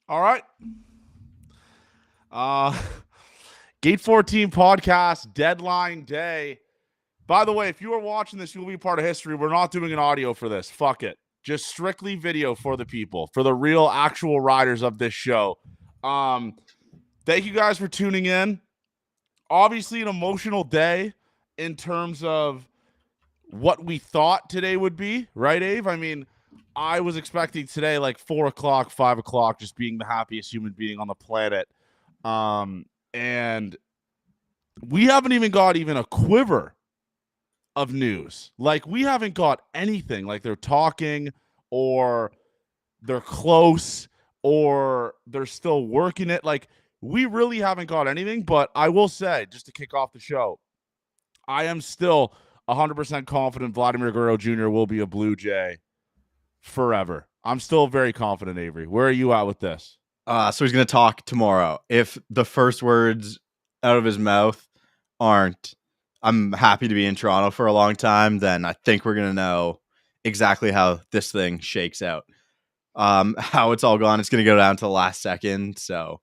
All right. Gate 14 podcast, deadline day. By the way, if you are watching this, you'll be part of history. We're not doing an audio for this. Fuck it. Just strictly video for the people, for the real actual riders of this show. Thank you guys for tuning in. Obviously, an emotional day in terms of what we thought today would be, right, Ave? I mean, I was expecting today like 4 o'clock, 5 o'clock, just being the happiest human being on the planet. And we haven't even got even a quiver of news. Like, we haven't got anything. Like, they're talking or they're close or they're still working it. Like, we really haven't got anything. But I will say, just to kick off the show, I am still 100% confident Vladimir Guerrero Jr. will be a Blue Jay forever. I'm still very confident, Avery. Where are you at with this? So he's going to talk tomorrow. If the first words out of his mouth aren't, I'm happy to be in Toronto for a long time, then I think we're going to know exactly how this thing shakes out. How it's all gone, it's going to go down to the last second. So,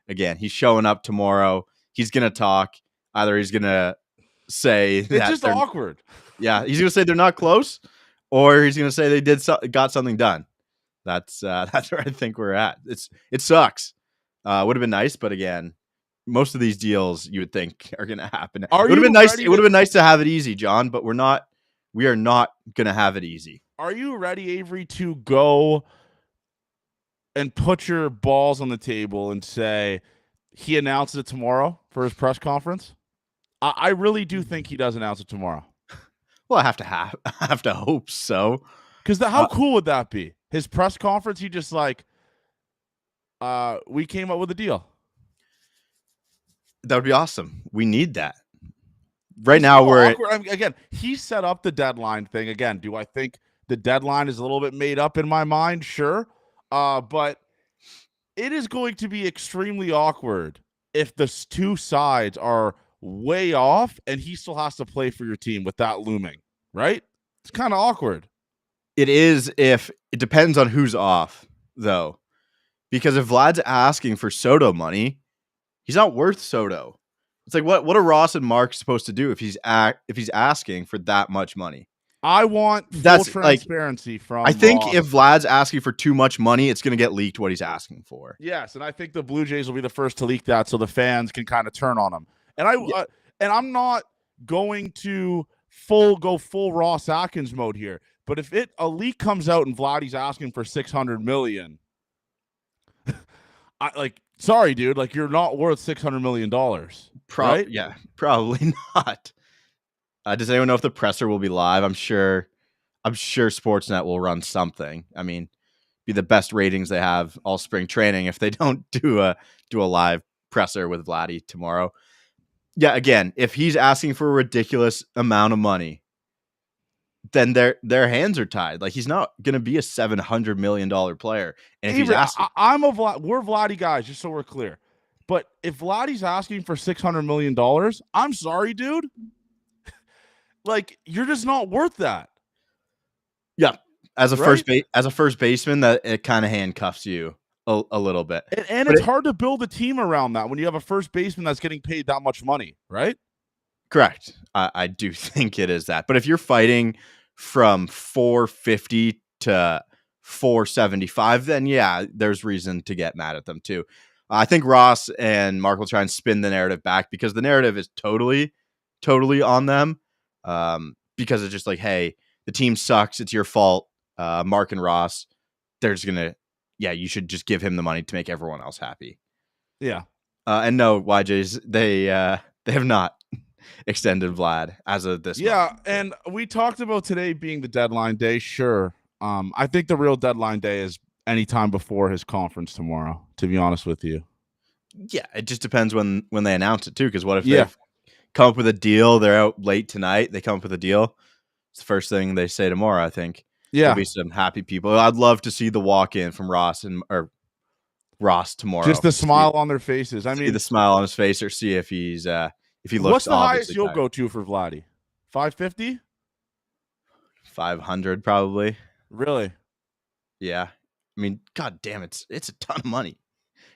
again, he's showing up tomorrow. He's going to talk. Either he's going to say it's just awkward. Yeah, he's going to say they're not close, or he's going to say they got something done. That's where I think we're at. It sucks. Would have been nice, but again, most of these deals you would think are going to happen. It would have been nice. It would have been nice to have it easy, John, but we are not going to have it easy. Are you ready, Avery, to go and put your balls on the table and say he announces it tomorrow for his press conference? I really do think he does announce it tomorrow. Well, I have to hope so. Because how cool would that be? His press conference, he just like, we came up with a deal. That would be awesome. We need that. Right now, again, he set up the deadline thing. Again, do I think the deadline is a little bit made up in my mind? Sure. But it is going to be extremely awkward if the two sides are way off and he still has to play for your team with that looming, right? It's kind of awkward. It is if it depends on who's off, though. Because if Vlad's asking for Soto money, he's not worth Soto. It's like what are Ross and Mark supposed to do if he's asking for that much money? I want full transparency from I think Ross. If Vlad's asking for too much money, it's going to get leaked what he's asking for. Yes, and I think the Blue Jays will be the first to leak that so the fans can kind of turn on him. And I'm not going to go full Ross Atkins mode here. But if a leak comes out and Vladdy's asking for $600 million, sorry, dude, like you're not worth $600 million. Right? Yeah, probably not. Does anyone know if the presser will be live? I'm sure Sportsnet will run something. I mean, be the best ratings they have all spring training if they don't do a live presser with Vladdy tomorrow. Yeah, again, if he's asking for a ridiculous amount of money, then their hands are tied. Like, he's not going to be a $700 million player. And if he's asking, we're Vladdy guys, just so we're clear. But if Vladdy's asking for $600 million, I'm sorry, dude. Like, you're just not worth that. Yeah, as a first baseman, that it kind of handcuffs you a little bit. And it's hard to build a team around that when you have a first baseman that's getting paid that much money, right? Correct. I do think it is that. But if you're fighting from 450 to 475, then yeah, there's reason to get mad at them too. I think Ross and Mark will try and spin the narrative back because the narrative is totally on them. Because it's just like, hey, the team sucks. It's your fault. Mark and Ross, you should just give him the money to make everyone else happy. Yeah. And no, YJs, they have not extended Vlad as of this month. And we talked about today being the deadline day. Sure. I think the real deadline day is anytime before his conference tomorrow, to be honest with you. Yeah, it just depends when they announce it too, because what if they come up with a deal, they're out late tonight, they come up with a deal, it's the first thing they say tomorrow, I think. Yeah. There'll be some happy people. I'd love to see the walk-in from Ross tomorrow. Just the smile on their faces. I mean, the smile on his face, or see if he looks. What's the highest you'll go to for Vladdy? 550? 500 probably. Really? Yeah. I mean, god damn, it's a ton of money.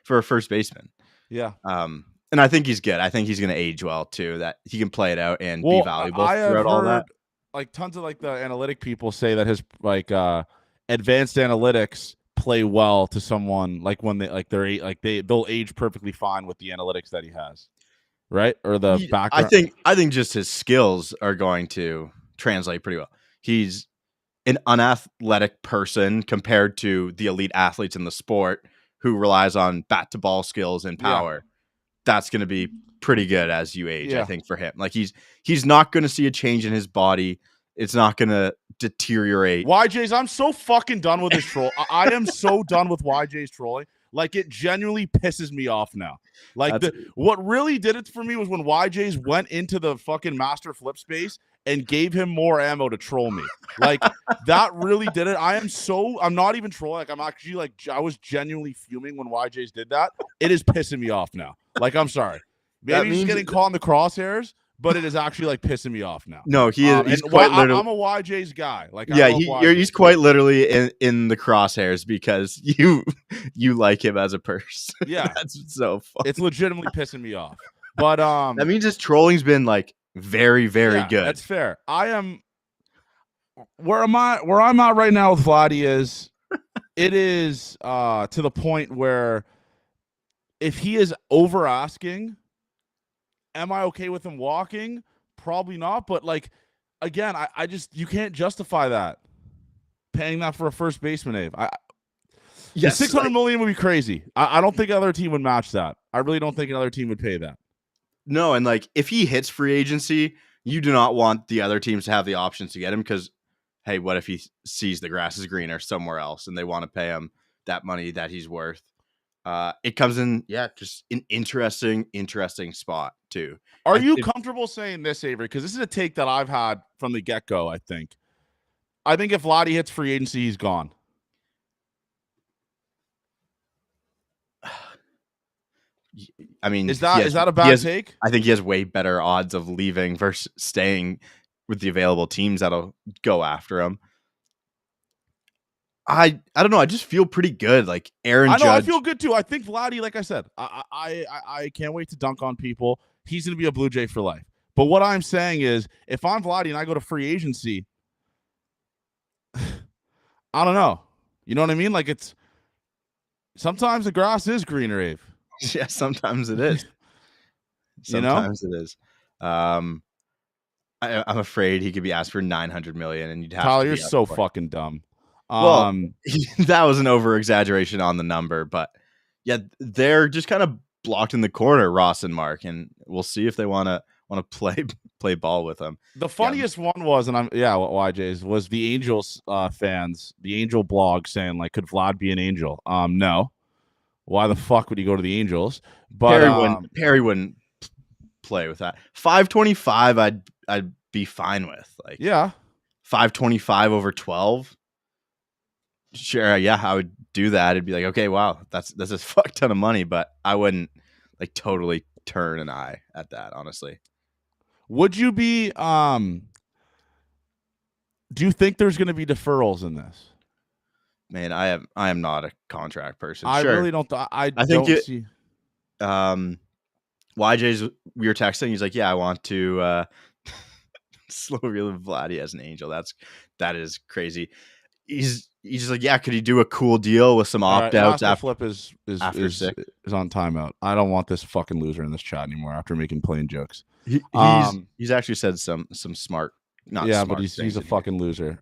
for a first baseman. Yeah. And I think he's good. I think he's going to age well too. That he can play it out and be Well, valuable I have throughout all that. heard like tons of like the analytic people say that his like advanced analytics play well to someone like when they like they'll age perfectly fine with the analytics that he has. Right? Or the background. I think just his skills are going to translate pretty well. He's an unathletic person compared to the elite athletes in the sport who relies on bat to ball skills and power. Yeah. That's going to be pretty good as you age, I think, for him. Like he's not going to see a change in his body. It's not going to deteriorate. YJ's, I'm so fucking done with this troll. I am so done with YJ's trolling. Like, it genuinely pisses me off now. Like, what really did it for me was when YJ's went into the fucking master flip space and gave him more ammo to troll me. Like, that really did it. I'm not even trolling. Like, I'm actually, like, I was genuinely fuming when YJ's did that. It is pissing me off now. Like, I'm sorry. Maybe he's getting caught in the crosshairs, but it is actually like pissing me off now. No, he's quite literally. I'm a YJ's guy. Like, he's quite literally in the crosshairs because you like him as a person. Yeah, that's so funny. It's legitimately pissing me off. But that means his trolling's been like very, very good. That's fair. I am where I'm at right now with Vladdy is it is to the point where if he is over asking. Am I okay with him walking? Probably not. But like, again, I just you can't justify that paying that for a first baseman, Abe. Yes, $600 million would be crazy. I don't think another team would match that. I really don't think another team would pay that. No, and like if he hits free agency, you do not want the other teams to have the options to get him because, hey, what if he sees the grass is greener somewhere else and they want to pay him that money that he's worth? It comes in, just an interesting spot too. Are you comfortable saying this, Avery? Because this is a take that I've had from the get-go, I think if Vladdy hits free agency, he's gone. I mean, is that a bad take? I think he has way better odds of leaving versus staying with the available teams that'll go after him. I don't know. I just feel pretty good. Like Aaron Judge. I feel good too. I think Vladdy, like I said, I can't wait to dunk on people. He's going to be a Blue Jay for life. But what I'm saying is, if I'm Vladdy and I go to free agency, I don't know. You know what I mean? Like sometimes the grass is greener, Abe. Yeah, sometimes it is. Sometimes it is. I'm afraid he could be asked for $900 million, and you'd have Tyler, to you're so fucking dumb. Well, that was an over exaggeration on the number, but yeah, they're just kind of blocked in the corner, Ross and Mark, and we'll see if they want to play ball with them. The funniest one was, and YJ's was the Angels fans, the Angel blog saying like, could Vlad be an Angel? No. Why the fuck would he go to the Angels? But Perry wouldn't play with that. 525, I'd be fine with. Like 525 over 12. Sure, I would do that. It'd be like, okay, wow, that's a fuck ton of money, but I wouldn't like totally turn an eye at that, honestly. Would you be do you think there's going to be deferrals in this? Man, I am not a contract person. I really don't I think don't see YJ's we were texting, he's like, I want to slow reel Vladdy as an Angel. That is crazy. He's just like, could he do a cool deal with some opt-outs after flip is on timeout. I don't want this fucking loser in this chat anymore after making plain jokes. He's actually said some smart but he's a fucking loser.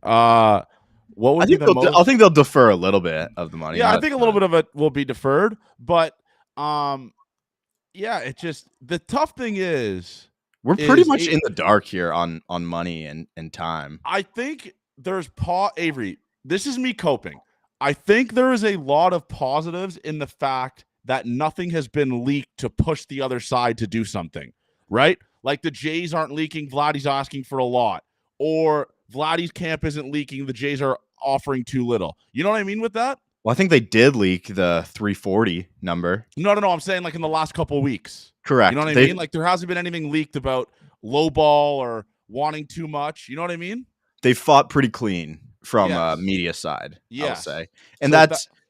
What would be the most? I think they'll defer a little bit of the money. Yeah, I think a little bit of it will be deferred, but it just the tough thing is we're pretty much in the dark here on money and time. I think there's Avery. This is me coping. I think there is a lot of positives in the fact that nothing has been leaked to push the other side to do something, right? Like the Jays aren't leaking, Vladdy's asking for a lot, or Vladdy's camp isn't leaking, the Jays are offering too little. You know what I mean with that? Well, I think they did leak the 340 number. No. I'm saying like in the last couple of weeks. Correct. You know what I mean? Like there hasn't been anything leaked about low ball or wanting too much. You know what I mean? They fought pretty clean from media side, I would say. And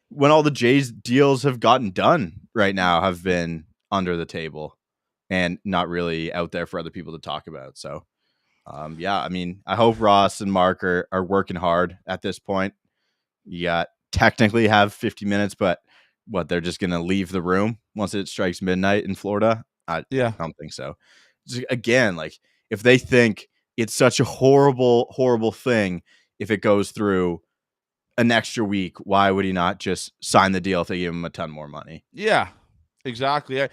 when all the Jays deals have gotten done right now have been under the table and not really out there for other people to talk about. So, yeah, I mean, I hope Ross and Mark are working hard at this point. You got technically have 50 minutes, but what, they're just going to leave the room once it strikes midnight in Florida? I don't think so. Just, again, like if they think it's such a horrible thing, if it goes through an extra week, why would he not just sign the deal if they give him a ton more money? Yeah, exactly.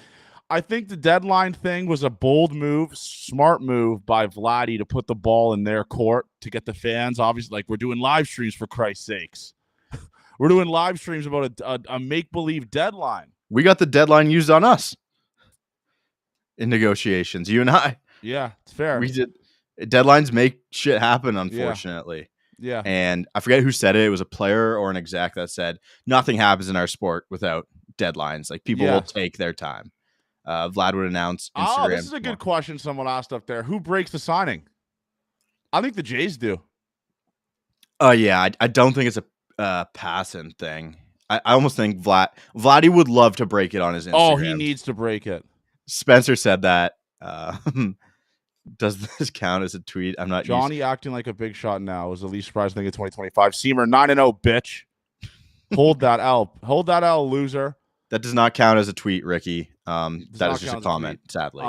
I think the deadline thing was a bold move, smart move by Vladdy to put the ball in their court to get the fans. Obviously, like we're doing live streams for Christ's sakes. We're doing live streams about a make-believe deadline. We got the deadline used on us in negotiations, you and I. Yeah, it's fair. We did. Deadlines make shit happen, unfortunately. Yeah. And I forget who said it. It was a player or an exec that said, nothing happens in our sport without deadlines. Like people will take their time. Vlad would announce Instagram. Oh, this is a good question someone asked up there. Who breaks the signing? I think the Jays do. Oh, yeah. I don't think it's a passing thing. I almost think Vladdy would love to break it on his Instagram. Oh, he needs to break it. Spencer said that. Does this count as a tweet? I'm not. Johnny acting like a big shot now is the least surprising thing in 2025. Seamer 9-0, bitch. Hold that L. Hold that L, loser. That does not count as a tweet, Ricky. That is just a comment, sadly.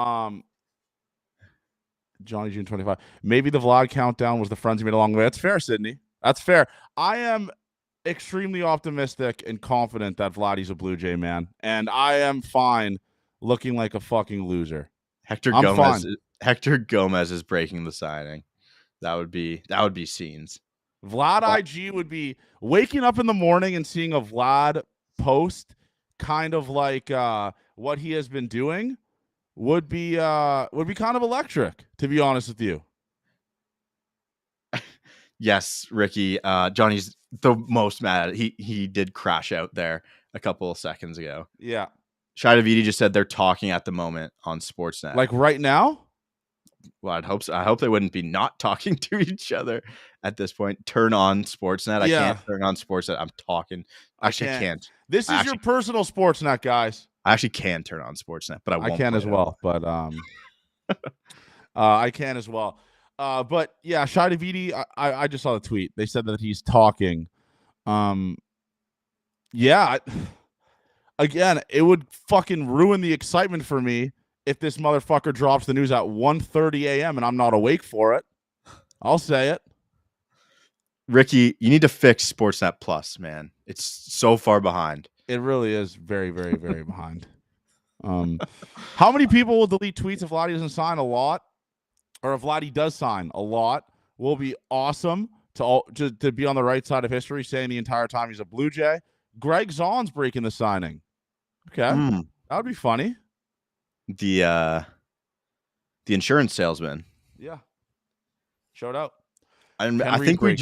Johnny June 25. Maybe the Vlad countdown was the friends he made along the way. That's fair, Sydney. That's fair. I am extremely optimistic and confident that Vladdy's a Blue Jay, man. And I am fine looking like a fucking loser. Hector Gomez is breaking the signing. That would be scenes. Vlad IG would be waking up in the morning and seeing a Vlad post kind of like what he has been doing would be kind of electric, to be honest with you. Yes, Ricky. Johnny's the most mad. He did crash out there a couple of seconds ago. Yeah. Shai Davidi just said they're talking at the moment on Sportsnet. Like right now? Well, I'd hope so. I hope they wouldn't be not talking to each other at this point. Turn on Sportsnet. I can't turn on Sportsnet. I'm talking. Actually, I can't. This is your personal Sportsnet, guys. I actually can turn on Sportsnet, but I won't. I can as well, but I can as well. But yeah, Shai Davidi, I just saw the tweet. They said that he's talking. Again, it would fucking ruin the excitement for me if this motherfucker drops the news at 1:30 a.m. and I'm not awake for it. I'll say it. Ricky, you need to fix Sportsnet Plus, man. It's so far behind. It really is very, very, very behind. How many people will delete tweets if Vladdy doesn't sign? A lot. Or if Vladdy does sign, a lot. Will be awesome to be on the right side of history, saying the entire time he's a Blue Jay. Greg Zaun's breaking the signing. Okay. That would be funny. The insurance salesman. Yeah. Showed up. I think we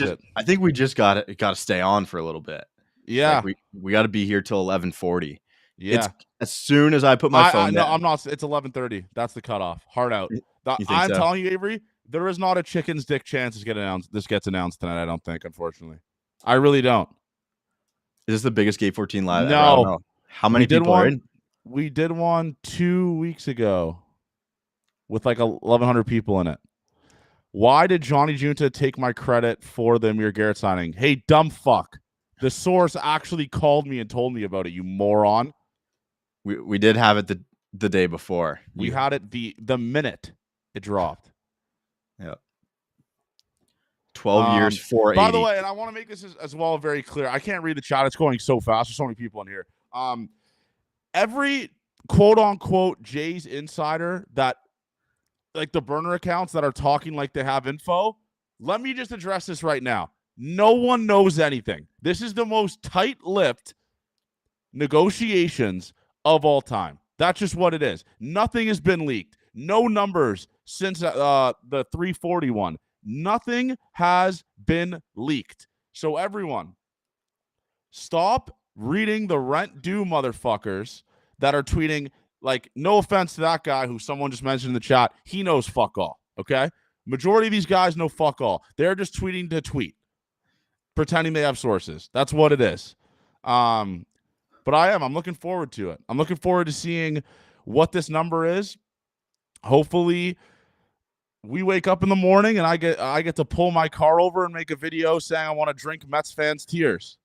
just got to stay on for a little bit. Yeah. Like we got to be here till 11:40. Yeah. It's, as soon as I put my phone down. No, I'm not. It's 11:30. That's the cutoff. Hard out. I'm so? telling you, Avery, there is not a chicken's dick chance this gets announced tonight, I don't think, unfortunately. I really don't. Is this the biggest Gate 14 live? No. I don't know. How many people are in? We did one 2 weeks ago with like 1,100 people in it. Why did Johnny Junta take my credit for the Amir Garrett signing? Hey, dumb fuck. The source actually called me and told me about it, you moron. We did have it the day before. We had it the minute it dropped. Yeah. 12 years, 480. By the way, and I want to make this as well very clear. I can't read the chat. It's going so fast. There's so many people in here. Every quote-unquote Jays insider that, like the burner accounts that are talking like they have info, let me just address this right now. No one knows anything. This is the most tight-lipped negotiations of all time. That's just what it is. Nothing has been leaked. No numbers since the 341. Nothing has been leaked. So everyone, stop reading the rent due motherfuckers that are tweeting, like, no offense to that guy who someone just mentioned in the chat. He knows fuck all, okay? Majority of these guys know fuck all. They're just tweeting to tweet, pretending they have sources. That's what it is. But I'm looking forward to it. I'm looking forward to seeing what this number is. Hopefully we wake up in the morning and I get to pull my car over and make a video saying I want to drink Mets fans' tears.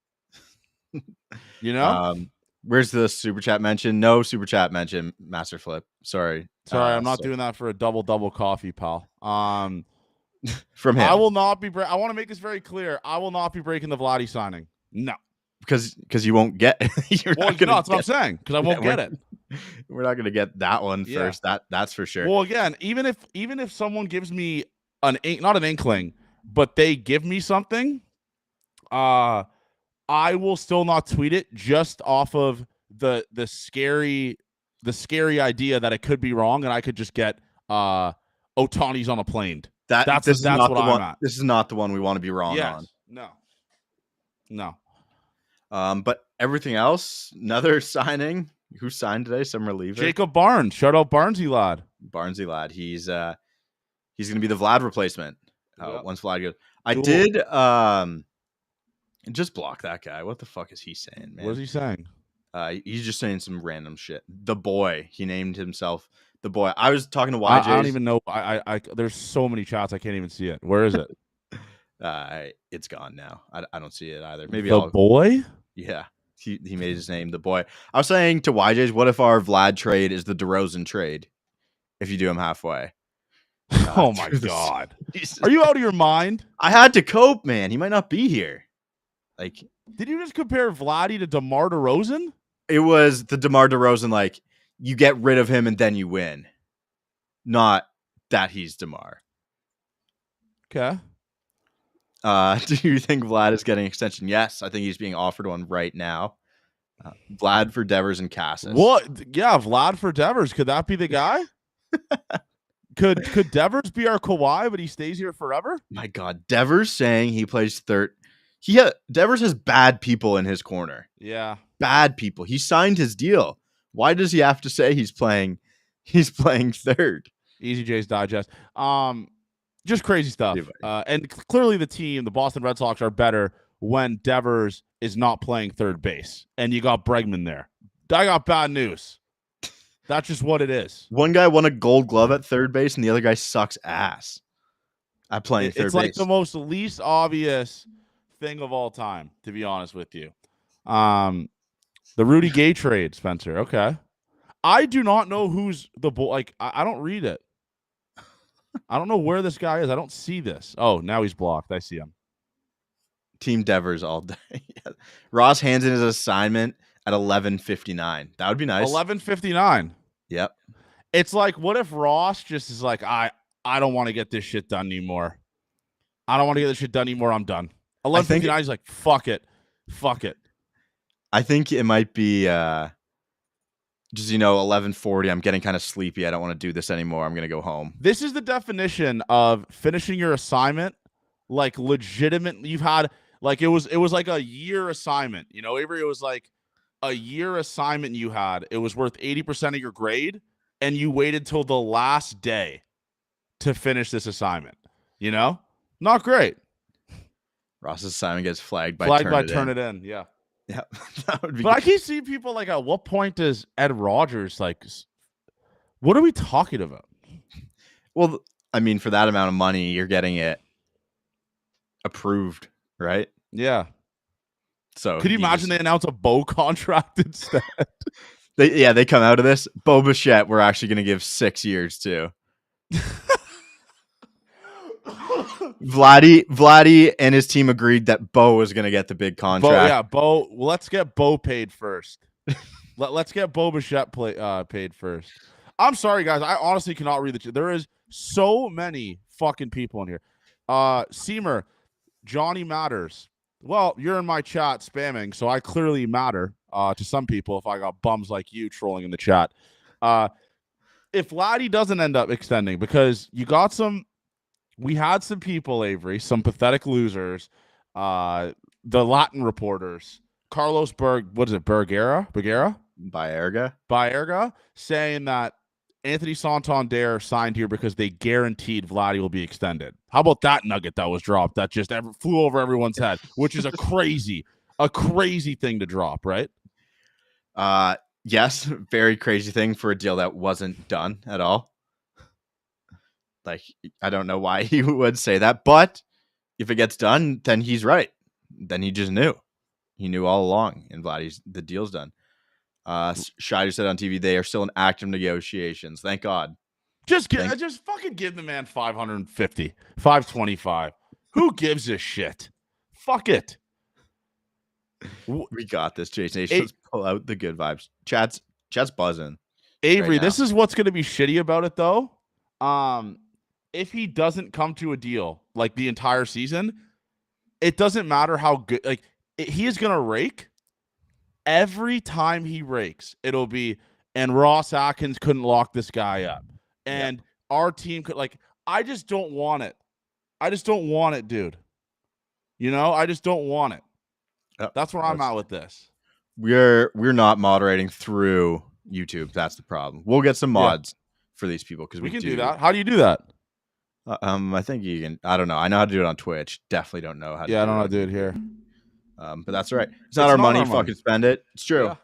You know? Where's the super chat mention? No super chat mention. Master Flip. Sorry, I'm not doing that for a double coffee, pal. From him, I will not be. I want to make this very clear. I will not be breaking the Vladdy signing. No, because you won't get. That's what I'm saying. Because I won't get it. We're not gonna get that one first. That's for sure. Well, again, even if someone gives me not an inkling, but they give me something, I will still not tweet it just off of the scary idea that it could be wrong and I could just get Ohtani's on a plane. That's what I'm at. This is not the one we want to be wrong on. No. But everything else, another signing. Who signed today? Some reliever. Jacob Barnes. Shout out Barnesy lad. He's gonna be the Vlad replacement. Once Vlad goes. I Cool. did just block that guy. What the fuck is he saying, man? What is he saying? He's just saying some random shit. The boy. He named himself the boy. I was talking to YJ. I don't even know. I there's so many chats I can't even see it. Where is it? It's gone now. I don't see it either. Maybe the boy. Yeah, he made his name the boy. I was saying to YJ's, what if our Vlad trade is the DeRozan trade? If you do him halfway. Oh my god! Are you out of your mind? I had to cope, man. He might not be here. Like, did you just compare Vladdy to DeMar DeRozan? It was the DeMar DeRozan, like, you get rid of him and then you win. Not that he's DeMar. Okay. Do you think Vlad is getting an extension? Yes, I think he's being offered one right now. Vlad for Devers and Cassis. What? Yeah, Vlad for Devers. Could that be the guy? Could Devers be our Kawhi, but he stays here forever? My God, Devers saying he plays third. Devers has bad people in his corner. Yeah, bad people. He signed his deal. Why does he have to say he's playing third? Easy J's Digest. Just crazy stuff. And clearly the team, the Boston Red Sox, are better when Devers is not playing third base. And you got Bregman there. I got bad news. That's just what it is. One guy won a Gold Glove at third base, and the other guy sucks ass at playing third base. It's like the most least obvious thing of all time, to be honest with you. The Rudy Gay trade, Spencer. Okay. I do not know who's the boy. Like, I don't read it. I don't know where this guy is. I don't see this. Oh, now he's blocked. I see him. Team Devers all day. Ross hands in his assignment at 11:59. That would be nice. 11:59. Yep. It's like, what if Ross just is like, I don't want to get this shit done anymore. I'm done. 11:59. He's like, fuck it. I think it might be just 11:40. I'm getting kind of sleepy. I don't want to do this anymore. I'm gonna go home. This is the definition of finishing your assignment, like legitimate. You've had like it was like a year assignment. Avery, it was like a year assignment you had. It was worth 80% of your grade, and you waited till the last day to finish this assignment. Not great. Ross's assignment gets flagged by turn it in. Yeah. Yeah, that would be. But I keep seeing people like, at what point does Ed Rogers like? What are we talking about? Well, I mean, for that amount of money, you're getting it approved, right? Yeah. So could you imagine they announce a Bo contract instead? They come out of this. Bo Bichette, we're actually going to give 6 years to. Vladdy and his team agreed that Bo was going to get the big contract. Bo. Well, let's get Bo paid first. Let's get Bo Bichette paid first. I'm sorry, guys. I honestly cannot read the chat. There is so many fucking people in here. Seamer, Johnny matters. Well, you're in my chat spamming, so I clearly matter to some people if I got bums like you trolling in the chat. If Vladdy doesn't end up extending, because we had some people, Avery, some pathetic losers, the Latin reporters, Carlos Baerga, saying that Anthony Santander signed here because they guaranteed Vladdy will be extended. How about that nugget that was dropped that just flew over everyone's head, which is a crazy A crazy thing to drop, right? Yes, very crazy thing for a deal that wasn't done at all. Like, I don't know why he would say that, but if it gets done, then he's right. Then he just knew. He knew all along, and Vladdy's the deal's done. Scheider said on TV they are still in active negotiations. Thank God. Just fucking give the man 550, 525. Who gives a shit? Fuck it. We got this, Jason. Let's pull out the good vibes. Chat's buzzing. Avery, this is what's going to be shitty about it, though. If he doesn't come to a deal like the entire season, it doesn't matter how good. Like, he is going to rake. Every time he rakes, it'll be, and Ross Atkins couldn't lock this guy up. And our team could, like, I just don't want it. I just don't want it, dude. You know, I just don't want it. That's where I'm at with this. We're not moderating through YouTube. That's the problem. We'll get some mods for these people because we can do that. How do you do that? I think you can. I don't know. I know how to do it on Twitch. Definitely don't know how to. Yeah, I don't know how to do it here. But that's all right. It's not our money. Fucking spend it. It's true. Yeah.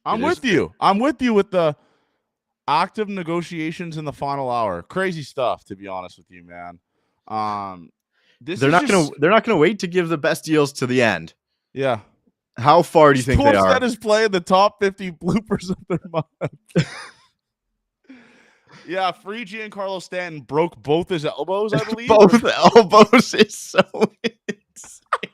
I'm with you. I'm with you with the active negotiations in the final hour. Crazy stuff, to be honest with you, man. They're not gonna wait to give the best deals to the end. Yeah. How far do you think they are? Sportsnet is playing the top 50 bloopers of their month. Yeah, free Giancarlo Stanton broke both his elbows, I believe. Both elbows is so insane.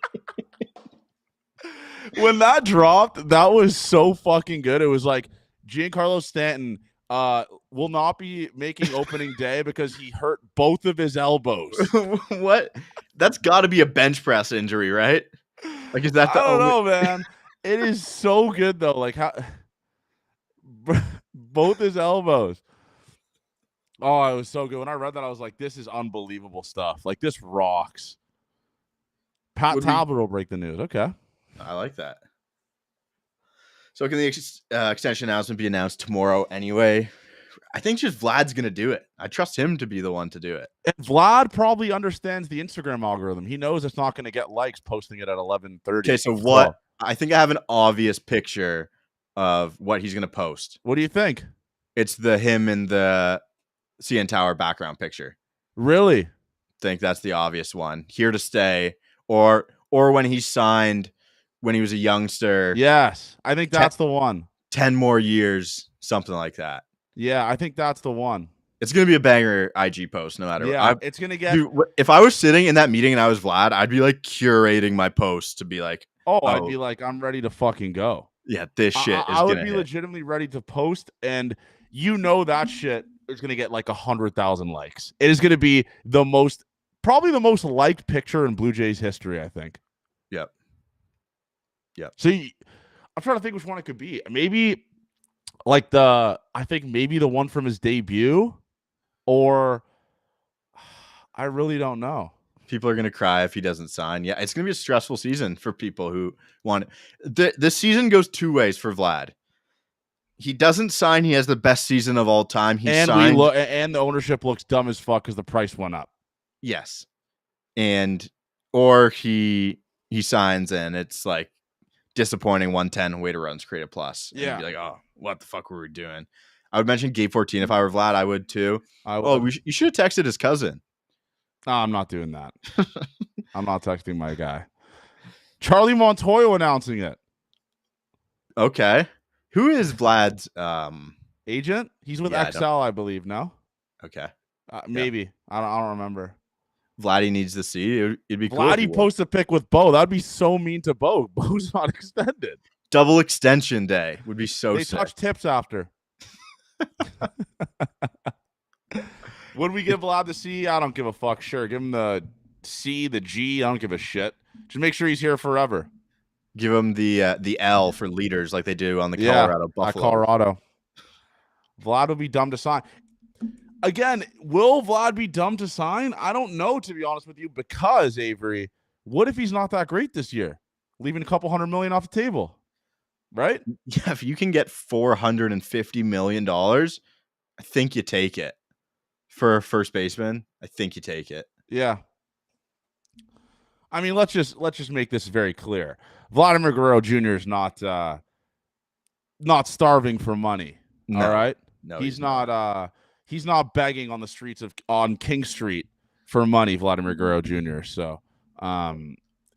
When that dropped, that was so fucking good. It was like Giancarlo Stanton will not be making opening day because he hurt both of his elbows. What? That's got to be a bench press injury, right? Like, is that the? I don't know, man. It is so good though. Like how both his elbows. Oh, it was so good. When I read that, I was like, "This is unbelievable stuff. Like this rocks." Pat Talbot will break the news. Okay, I like that. So can the extension announcement be announced tomorrow anyway? I think just Vlad's going to do it. I trust him to be the one to do it. And Vlad probably understands the Instagram algorithm. He knows it's not going to get likes posting it at 11:30. Okay, so what? I think I have an obvious picture of what he's going to post. What do you think? It's him in the CN Tower background picture. Really? Think that's the obvious one. Here to stay, or when he signed when he was a youngster. Yes, I think that's the one. 10 more years, something like that. Yeah, I think that's the one. It's going to be a banger IG post no matter what. Yeah, it's going to get... Dude, if I was sitting in that meeting and I was Vlad, I'd be like curating my posts to be like... I'd be like, I'm ready to fucking go. Yeah, this shit is I would be legitimately ready to post, and you know that shit is going to get like 100,000 likes. It is going to be probably the most liked picture in Blue Jays history, I think. Yep. So I'm trying to think which one it could be. Maybe like I think maybe the one from his debut, or I really don't know. People are going to cry if he doesn't sign. Yeah, it's going to be a stressful season for people who want it. This season goes two ways for Vlad. He doesn't sign. He has the best season of all time. And the ownership looks dumb as fuck because the price went up. Yes. Or he signs and it's like disappointing 110 way to runs created plus. Yeah. And be like, oh, what the fuck were we doing? I would mention Gate 14 if I were Vlad. I would too. You should have texted his cousin. No, I'm not doing that. I'm not texting my guy. Charlie Montoyo announcing it. Okay. Who is Vlad's agent? He's with XL, I believe. No. Okay. Maybe. I don't remember. Vladdy needs to see. It'd be cool. Vladdy posts a pic with Bo. That'd be so mean to Bo. Bo's not extended. Double extension day would be so sick. They touch tips after. Would we give Vlad the C? I don't give a fuck. Sure. Give him the C, the G. I don't give a shit. Just make sure he's here forever. Give him the L for leaders like they do on the Colorado Buffalo. Colorado. Vlad will be dumb to sign. Again, will Vlad be dumb to sign? I don't know, to be honest with you, because, Avery, what if he's not that great this year? Leaving a couple $100 million off the table, right? Yeah, if you can get $450 million, I think you take it. For a first baseman, I think you take it. Yeah. I mean, let's just make this very clear. Vladimir Guerrero Jr. is not starving for money. No, all right, no, he's not begging on the streets on King Street for money, Vladimir Guerrero Jr. So,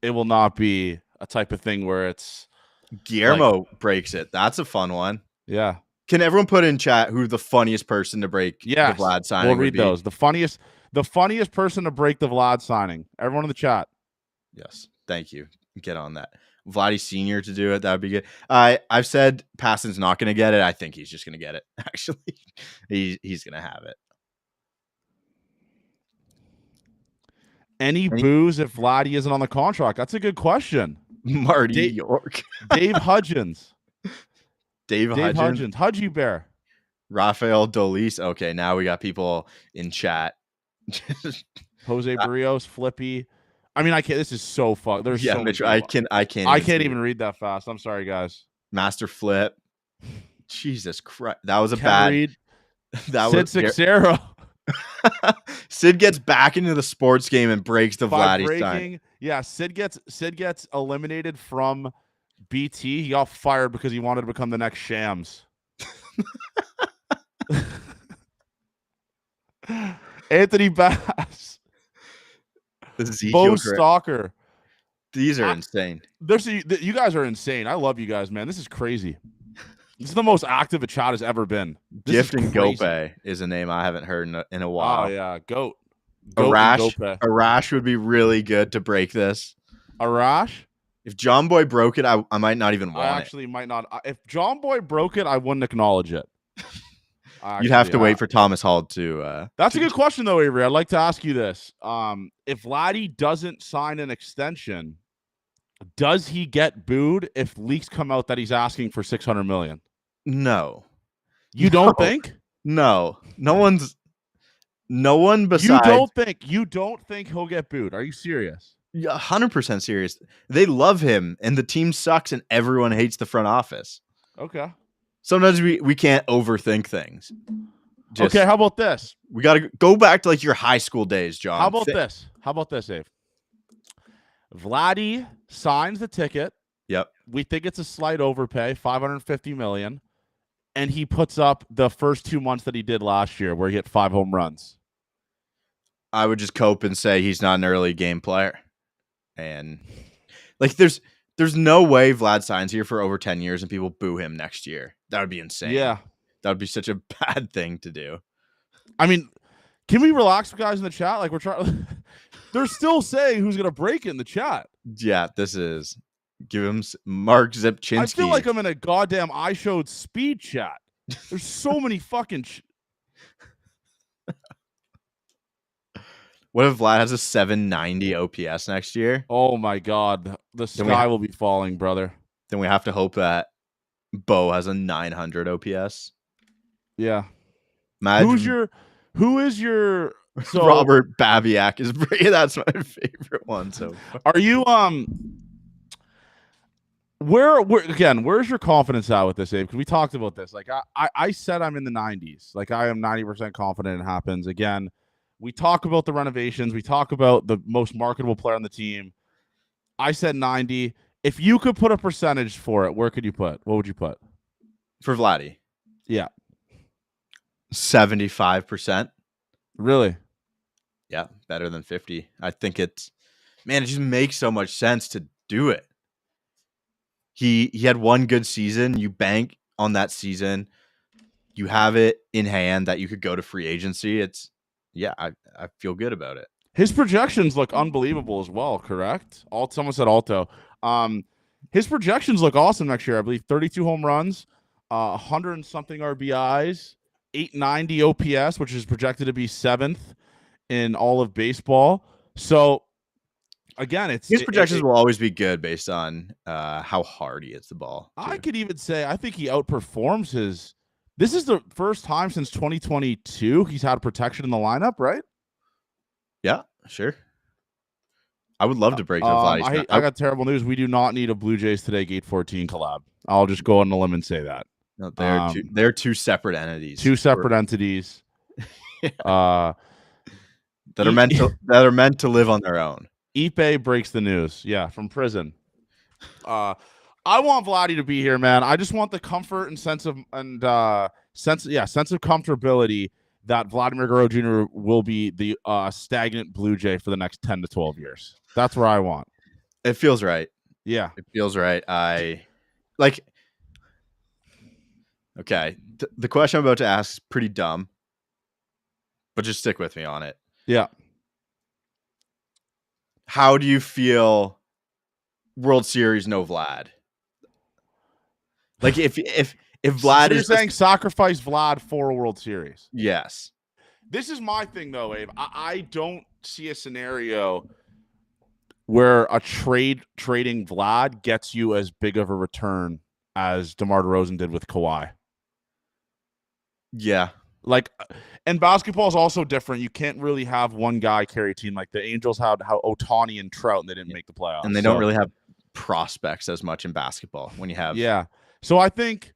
it will not be a type of thing where it's Guillermo breaks it. That's a fun one. yeah. Can everyone put in chat who the funniest person to break the Vlad signing we'll would read be? those. The funniest person to break the Vlad signing. Everyone in the chat. Yes, thank you. Get on that. Vladdy Senior to do it. That would be good. I've said Paston's not going to get it. I think he's just going to get it. Actually, he's going to have it. Any booze if Vladdy isn't on the contract? That's a good question. Marty York. Dave Hudgens. Dave Hudgens. Hudgy Bear. Rafael Dolis. Okay, now we got people in chat. Jose Barrios, Flippy. I mean, I can't. This is so fucked. There's so Mitch, I can't even read that fast. I'm sorry, guys. Master Flip. Jesus Christ, that was a Ken bad. Reed. That Sid Sixero. Sid gets back into the sports game and breaks the Vladdy sign. Yeah, Sid gets eliminated from BT. He got fired because he wanted to become the next Shams. Anthony Bass. Bo Stalker. These are insane. You guys are insane. I love you guys, man. This is crazy. This is the most active a chat has ever been. Gift and Gope is a name I haven't heard in a while. Oh, yeah. Goat. Arash would be really good to break this. Arash? If John Boy broke it, I might not even want it. I actually might not. If John Boy broke it, I wouldn't acknowledge it. You'd have to wait for Thomas Hall to. That's a good question, though, Avery. I'd like to ask you this. If Vladdy doesn't sign an extension, does he get booed if leaks come out that he's asking for $600 million? No. You don't think? No. No one besides. You don't think he'll get booed? Are you serious? 100% serious. They love him, and the team sucks, and everyone hates the front office. Okay. Sometimes we can't overthink things. Okay, how about this? We got to go back to like your high school days, John. How about this, Abe? Vladdy signs the ticket. Yep. We think it's a slight overpay, $550 million, and he puts up the first 2 months that he did last year, where he hit 5 home runs. I would just cope and say he's not an early game player, and like there's no way Vlad signs here for over 10 years and people boo him next year. That would be insane. Yeah, that would be such a bad thing to do. I mean, can we relax, guys, in the chat? Like we're trying. They're still saying who's going to break it in the chat. Yeah, this is. Give him Mark Zipchinski. I feel like I'm in a goddamn I Showed Speed chat. There's so many fucking. What if Vlad has a 790 OPS next year? Oh my God, the sky will be falling, brother. Then we have to hope that Bo has a 900 OPS. Yeah. Imagine Who is your so, Robert Babiak is that's my favorite one. So are you where's your confidence at with this, Abe? Because we talked about this. Like I said I'm in the 90s. Like I am 90% confident it happens. Again, we talk about the renovations, we talk about the most marketable player on the team. I said 90. If you could put a percentage for it, where could you put? What would you put? For Vladdy? Yeah. 75%. Really? Yeah, better than 50. I think it just makes so much sense to do it. He had one good season. You bank on that season. You have it in hand that you could go to free agency. I feel good about it. His projections look unbelievable as well, correct? Someone said Alto. His projections look awesome next year. I believe 32 home runs, 100 and something RBIs, 890 OPS, which is projected to be 7th in all of baseball. So again, his projections will always be good based on how hard he hits the ball. Too. I could even say I think he outperforms his. This is the first time since 2022 he's had protection in the lineup, right? Yeah, sure. I would love to break Vladdy's. I got terrible news. We do not need a Blue Jays Today Gate 14 collab. I'll just go on a limb and say that. No, they're two separate entities. Two separate entities. That are meant to live on their own. Ipe breaks the news. Yeah, from prison. I want Vladdy to be here, man. I just want the comfort and sense of comfortability that Vladimir Guerrero Jr. will be the stagnant Blue Jay for the next 10 to 12 years. That's where I want. It feels right. Yeah. It feels right. I like. Okay, the question I'm about to ask is pretty dumb, but just stick with me on it. Yeah. How do you feel World Series no Vlad? Like if Vlad so you're is saying sacrifice Vlad for a World Series. Yes. This is my thing though, Abe. I don't see a scenario where a trading Vlad gets you as big of a return as DeMar DeRozan did with Kawhi. Yeah. Like, and basketball is also different. You can't really have one guy carry a team. Like the Angels had how Ohtani and Trout, and they didn't make the playoffs. And they don't really have prospects as much in basketball when you have. Yeah. So I think,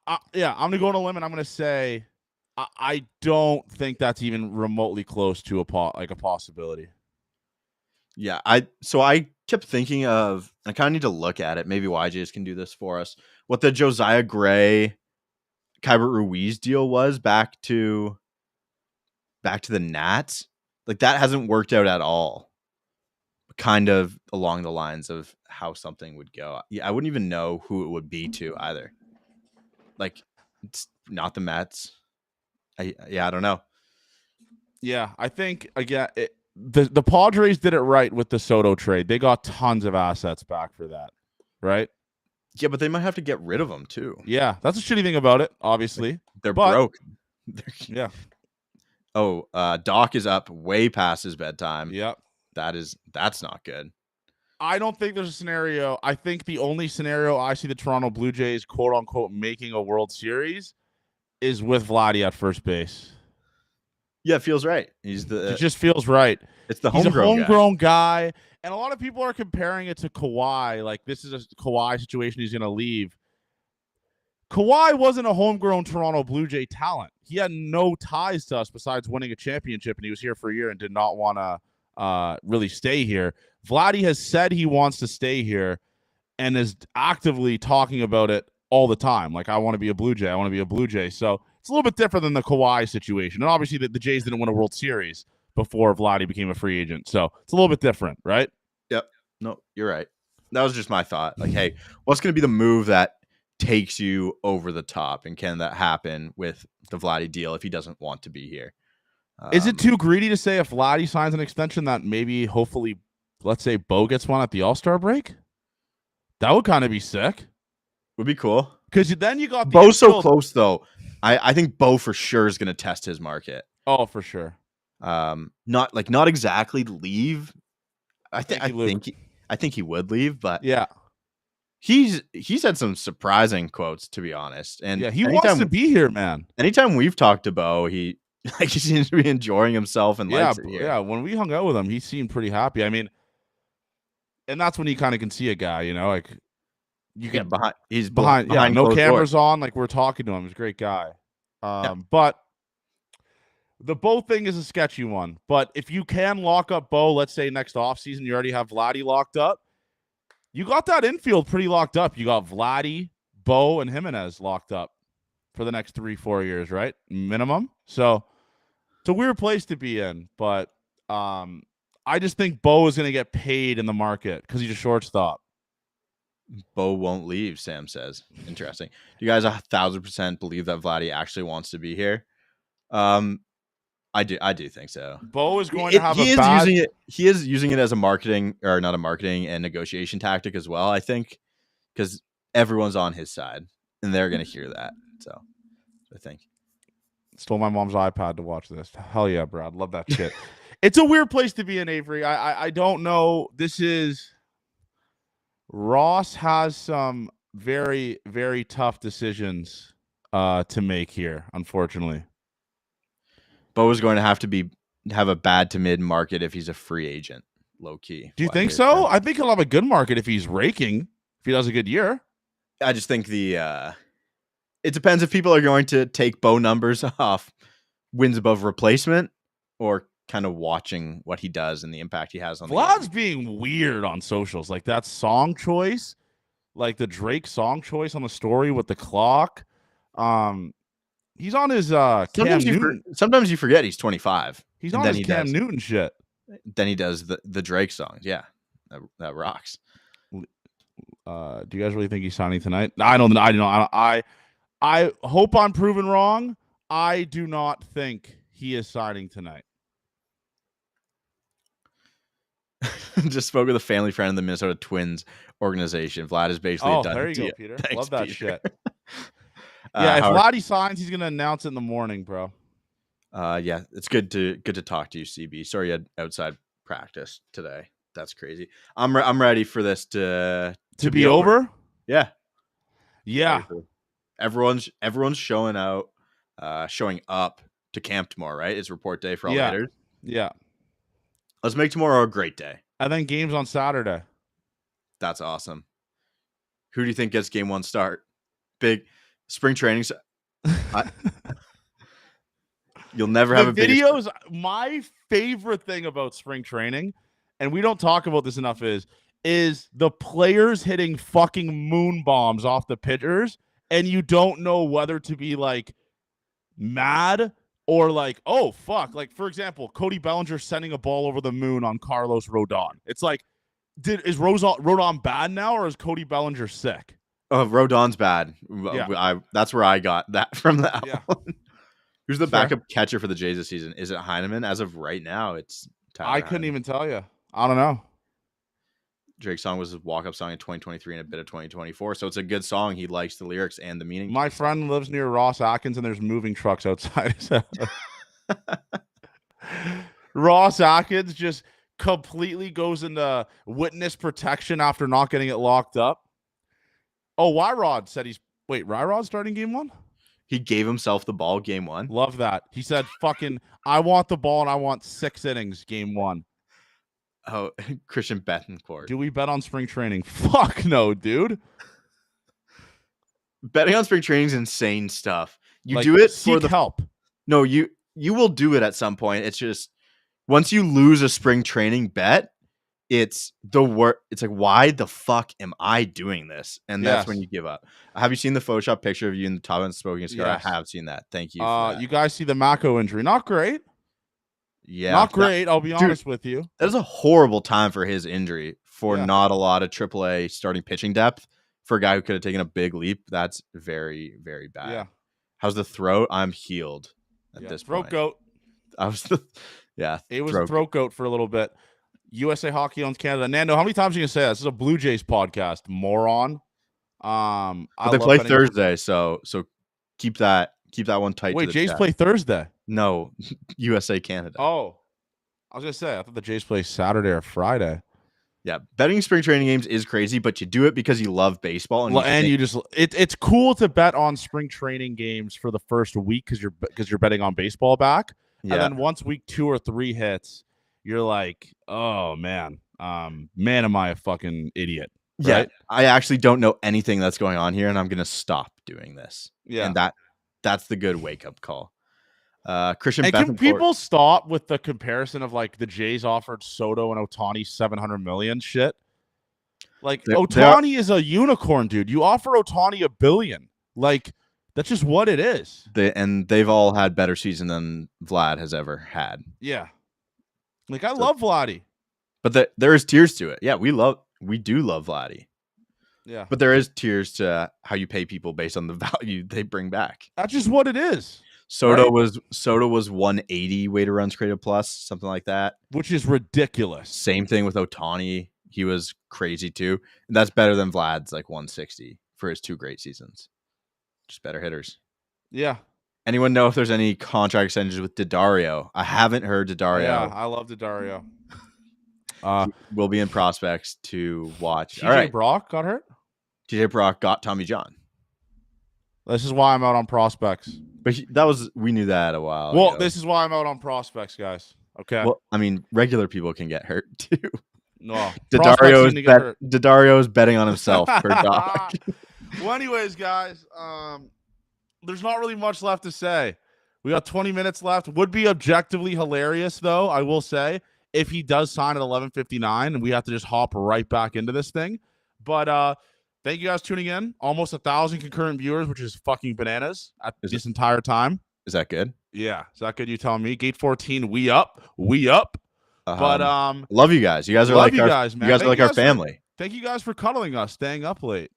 I'm going to go on a limb and I'm going to say I don't think that's even remotely close to a possibility. Yeah. I kept thinking of, I kind of need to look at it. Maybe YJs can do this for us. What the Josiah Gray, Kybert Ruiz deal was back to the Nats. Like that hasn't worked out at all. Kind of along the lines of how something would go. Yeah, I wouldn't even know who it would be to either. Like, it's not the Mets. I don't know. Yeah, I think again the Padres did it right with the Soto trade. They got tons of assets back for that, right? Yeah, but they might have to get rid of them too. Yeah, that's a shitty thing about it. Obviously, they're broke. Yeah. Oh, Doc is up way past his bedtime. Yep. That's not good. I don't think there's a scenario. I think the only scenario I see the Toronto Blue Jays, quote unquote, making a World Series is with Vladdy at first base. Yeah, it feels right. It just feels right. It's the He's a homegrown guy. And a lot of people are comparing it to Kawhi. Like, this is a Kawhi situation. He's going to leave. Kawhi wasn't a homegrown Toronto Blue Jay talent. He had no ties to us besides winning a championship, and he was here for a year and did not want to really stay here. Vladdy has said he wants to stay here and is actively talking about it all the time. Like, I want to be a Blue Jay. I want to be a Blue Jay. So it's a little bit different than the Kawhi situation. And obviously the Jays didn't win a World Series before Vladdy became a free agent. So it's a little bit different, right? Yep. No, you're right. That was just my thought. Like, hey, what's going to be the move that takes you over the top? And can that happen with the Vladdy deal if he doesn't want to be here? Is it too greedy to say if Vladdy signs an extension that maybe, hopefully, let's say Bo gets one at the All-Star break? That would kind of be sick. Would be cool. Because then you got the Bo's so close, though. I think Bo for sure is going to test his market. Oh, for sure. Not exactly leave. I think he would leave, but yeah, he's had some surprising quotes, to be honest. And yeah, he wants to be here, man. Anytime we've talked to Bo, he seems to be enjoying himself and likes it here. Yeah, when we hung out with him, he seemed pretty happy. I mean, and that's when you kind of can see a guy, you know, like you can he's behind no cameras on, like we're talking to him. He's a great guy. But the Bo thing is a sketchy one. But if you can lock up Bo, let's say next offseason, you already have Vladdy locked up. You got that infield pretty locked up. You got Vladdy, Bo, and Jimenez locked up for the next 3-4 years, right? Minimum. So it's a weird place to be in. But I just think Bo is going to get paid in the market because he's a shortstop. Bo won't leave, Sam says. Interesting. Do you guys 1,000% believe that Vladdy actually wants to be here? I do think so. Bo is going to have using it. He is using it as a marketing, or not a marketing and negotiation tactic as well, I think, because everyone's on his side and they're going to hear that. So I think. Stole my mom's iPad to watch this. Hell yeah, Brad. Love that shit. It's a weird place to be in, Avery. I don't know. Ross has some very, very tough decisions to make here, unfortunately. Bo is going to have a bad to mid market if he's a free agent, low key. Do you think so? I think he'll have a good market if he's raking, if he does a good year. I just think it depends if people are going to take Bo numbers off wins above replacement or kind of watching what he does and the impact he has on the Vlad's game. being weird on socials. Like that song choice, like the Drake song choice on the story with the clock. He's on his Cam Newton. Sometimes you forget he's 25. He's and on then his Cam Newton shit. Then he does the Drake songs. Yeah, that rocks. Do you guys really think he's signing tonight? I don't. I hope I'm proven wrong. I do not think he is signing tonight. Just spoke with a family friend in the Minnesota Twins organization. Vlad is basically a done there you deal. go, Peter. Thanks, Love that Peter. shit. Yeah, if Vladdy signs, he's gonna announce it in the morning, bro. Yeah, it's good to talk to you, CB. Sorry you had outside practice today. That's crazy. I'm ready for this to be over. Yeah. Yeah. Everyone's showing up to camp tomorrow, right? It's report day for all Raiders. Yeah. Let's make tomorrow a great day. And then games on Saturday. That's awesome. Who do you think gets game one start? Big spring training. You'll never have a videos. My favorite thing about spring training, and we don't talk about this enough, is the players hitting fucking moon bombs off the pitchers, and you don't know whether to be like mad or like, oh fuck. Like, for example, Cody Bellinger sending a ball over the moon on Carlos Rodon. It's like, is Rodon bad now, or is Cody Bellinger sick? Oh, Rodon's bad. Yeah. That's where I got that from. That yeah. one. Who's the backup catcher for the Jays this season? Is it Heineman? As of right now, it's Tyler I couldn't even tell you. I don't know. Drake's song was his walk-up song in 2023 and a bit of 2024, so it's a good song. He likes the lyrics and the meaning. My friend lives near Ross Atkins, and there's moving trucks outside his house. Ross Atkins just completely goes into witness protection after not getting it locked up. Oh, Ryrod said Ryrod's starting game one? He gave himself the ball game one. Love that. He said, fucking, I want the ball and I want 6 innings game one. Oh, Christian Bettencourt. Do we bet on spring training? Fuck no, dude. Betting on spring training is insane stuff. You like, do it for the help. No, you will do it at some point. It's just once you lose a spring training bet, it's the work. It's like, why the fuck am I doing this? And that's when you give up. Have you seen the Photoshop picture of you in the top and smoking a cigar? Yes. I have seen that. Thank you. For that. You guys see the Mako injury? Not great. Yeah, not great. I'll be honest with you. That is a horrible time for his injury. For not a lot of AAA starting pitching depth for a guy who could have taken a big leap. That's very, very bad. Yeah. How's the throat? I'm healed at this throat point. Goat. It was a throat goat for a little bit. USA Hockey owns Canada. Nando, how many times are you gonna say that? This is a Blue Jays podcast, moron. But they play Thursday, so keep that one tight. Wait, Jays play Thursday? No, USA Canada. Oh, I was gonna say I thought the Jays play Saturday or Friday. Yeah, betting spring training games is crazy, but you do it because you love baseball, and it's cool to bet on spring training games for the first week because you're betting on baseball back, and then once week 2 or 3 hits, you're like, oh man, am I a fucking idiot? Yeah, right? I actually don't know anything that's going on here, and I'm gonna stop doing this. Yeah, and that's the good wake up call. Christian and Bettencourt. Can people stop with the comparison of like the Jays offered Soto and Ohtani $700 million shit? Like Ohtani is a unicorn, dude. You offer Ohtani $1 billion. Like that's just what it is. They've all had better season than Vlad has ever had. Yeah. Like I love Vladdy. But there is tiers to it. Yeah, we do love Vladdy. Yeah. But there is tiers to how you pay people based on the value they bring back. That's just what it is. Soto was 180 weighted runs created plus, something like that. Which is ridiculous. Same thing with Ohtani. He was crazy too. And that's better than Vlad's like 160 for his 2 great seasons. Just better hitters. Yeah. Anyone know if there's any contract extensions with Daddario? I haven't heard Daddario. Yeah, I love Daddario. We'll be in prospects to watch. TJ Brock got hurt? TJ Brock got Tommy John. This is why I'm out on prospects. But we knew that a while ago. ago. This is why I'm out on prospects, guys. Okay. Well, I mean, regular people can get hurt too. No. Daddario is betting on himself for Doc. Well, anyways, guys, there's not really much left to say. We got 20 minutes left. Would be objectively hilarious, though, I will say, if he does sign at 11:59 and we have to just hop right back into this thing. But thank you guys tuning in. Almost 1,000 concurrent viewers, which is fucking bananas at this entire time. Is that good? Yeah. Is that good? You telling me? Gate 14, we up. We up. But love you guys. You guys are love like you our, guys, man. you guys are like our family. Thank you guys for cuddling us, staying up late.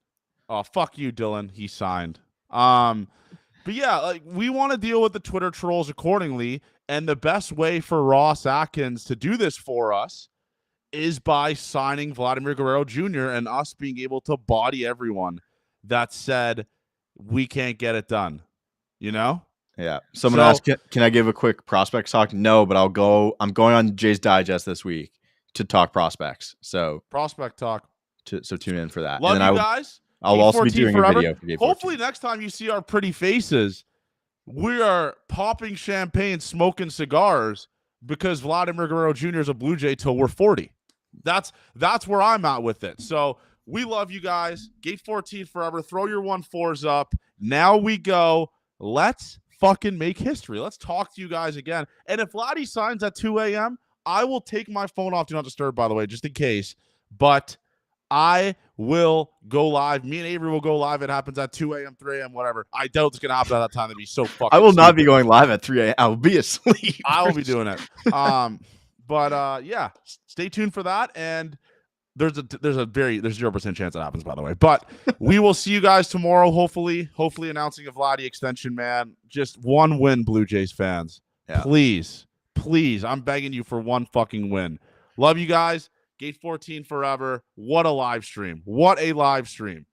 Oh, fuck you, Dylan. He signed. But yeah, like we want to deal with the Twitter trolls accordingly, and the best way for Ross Atkins to do this for us is by signing Vladimir Guerrero Jr. and us being able to body everyone that said we can't get it done. You know? Yeah. Someone asked, can I give a quick prospect talk? No, but I'm going on Jay's Digest this week to talk prospects. So prospect talk. So tune in for that. Love and you guys. I'll also be doing a video for Gate 14. Hopefully next time you see our pretty faces, we are popping champagne, smoking cigars because Vladimir Guerrero Jr. is a Blue Jay till we're 40. That's where I'm at with it. So we love you guys. Gate 14 forever. Throw your 1-4s up. Now we go. Let's fucking make history. Let's talk to you guys again. And if Vladdy signs at 2 a.m., I will take my phone off. Do not disturb, by the way, just in case. But I will go live. Me and Avery will go live. It happens at 2 a.m., 3 a.m., whatever. I doubt it's going to happen at that time. That'd be so fucking I will not stupid. be going live at 3 a.m. I will be asleep. I will be doing it. But yeah, stay tuned for that. And there's 0% chance that happens, by the way. But we will see you guys tomorrow, hopefully announcing a Vladdy extension, man. Just one win, Blue Jays fans. Yeah. Please, I'm begging you for one fucking win. Love you guys. Gate 14 forever. What a live stream.